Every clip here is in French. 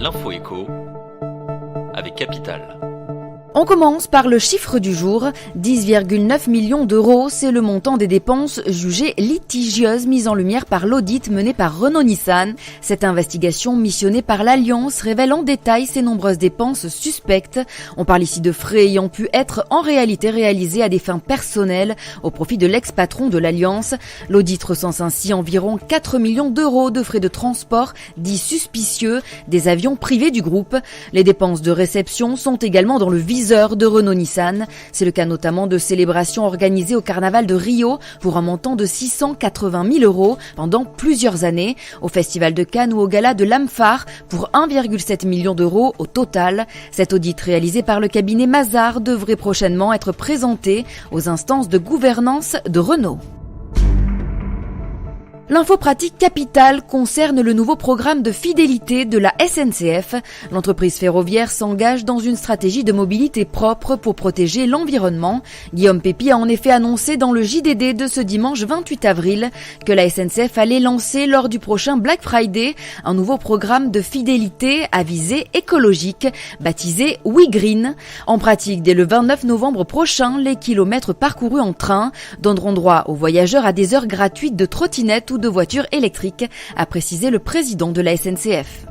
L'info écho avec Capital. On commence par le chiffre du jour. 10,9 millions d'euros, c'est le montant des dépenses jugées litigieuses mises en lumière par l'audit mené par Renault-Nissan. Cette investigation missionnée par l'Alliance révèle en détail ces nombreuses dépenses suspectes. On parle ici de frais ayant pu être en réalité réalisés à des fins personnelles au profit de l'ex-patron de l'Alliance. L'audit recense ainsi environ 4 millions d'euros de frais de transport dits suspicieux des avions privés du groupe. Les dépenses de réception sont également dans le viseur de Renault-Nissan. C'est le cas notamment de célébrations organisées au carnaval de Rio pour un montant de 680 000 euros pendant plusieurs années, au festival de Cannes ou au gala de l'Amphare pour 1,7 million d'euros au total. Cet audit réalisé par le cabinet Mazars devrait prochainement être présenté aux instances de gouvernance de Renault. L'info pratique Capital concerne le nouveau programme de fidélité de la SNCF. L'entreprise ferroviaire s'engage dans une stratégie de mobilité propre pour protéger l'environnement. Guillaume Pépi a en effet annoncé dans le JDD de ce dimanche 28 avril que la SNCF allait lancer lors du prochain Black Friday un nouveau programme de fidélité à visée écologique, baptisé WeGreen. En pratique, dès le 29 novembre prochain, les kilomètres parcourus en train donneront droit aux voyageurs à des heures gratuites de trottinette ou de voitures électriques, a précisé le président de la SNCF.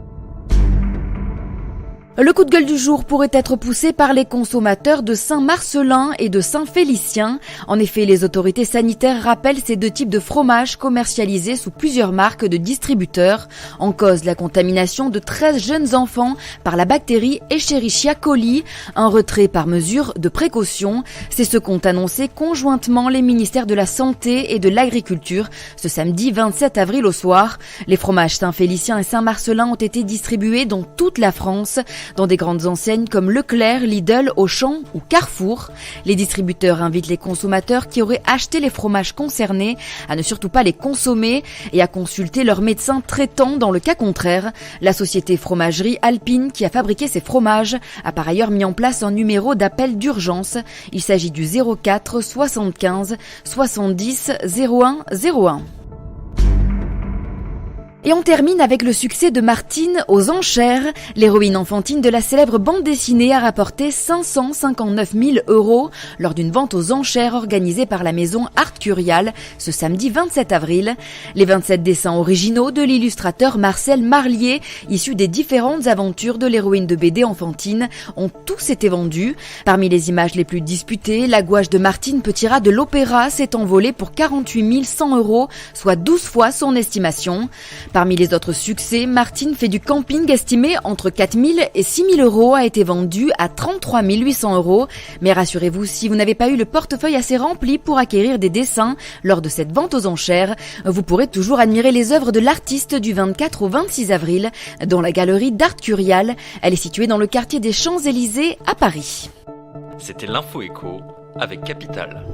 Le coup de gueule du jour pourrait être poussé par les consommateurs de Saint-Marcellin et de Saint-Félicien. En effet, les autorités sanitaires rappellent ces deux types de fromages commercialisés sous plusieurs marques de distributeurs. En cause, la contamination de 13 jeunes enfants par la bactérie Escherichia coli. Un retrait par mesure de précaution. C'est ce qu'ont annoncé conjointement les ministères de la Santé et de l'Agriculture ce samedi 27 avril au soir. Les fromages Saint-Félicien et Saint-Marcellin ont été distribués dans toute la France, dans des grandes enseignes comme Leclerc, Lidl, Auchan ou Carrefour. Les distributeurs invitent les consommateurs qui auraient acheté les fromages concernés à ne surtout pas les consommer et à consulter leur médecin traitant dans le cas contraire. La société Fromagerie Alpine, qui a fabriqué ces fromages, a par ailleurs mis en place un numéro d'appel d'urgence. Il s'agit du 04 75 70 01 01. Et on termine avec le succès de Martine aux enchères. L'héroïne enfantine de la célèbre bande dessinée a rapporté 559 000 euros lors d'une vente aux enchères organisée par la maison Art Curial ce samedi 27 avril. Les 27 dessins originaux de l'illustrateur Marcel Marlier, issus des différentes aventures de l'héroïne de BD enfantine, ont tous été vendus. Parmi les images les plus disputées, la gouache de Martine Petit-Rat de l'Opéra s'est envolée pour 48 100 euros, soit 12 fois son estimation. Parmi les autres succès, Martine fait du camping estimé entre 4 000 et 6 000 euros a été vendu à 33 800 euros. Mais rassurez-vous, si vous n'avez pas eu le portefeuille assez rempli pour acquérir des dessins lors de cette vente aux enchères, vous pourrez toujours admirer les œuvres de l'artiste du 24 au 26 avril dans la galerie d'Art Curial. Elle est située dans le quartier des Champs-Élysées à Paris. C'était l'info écho avec Capital.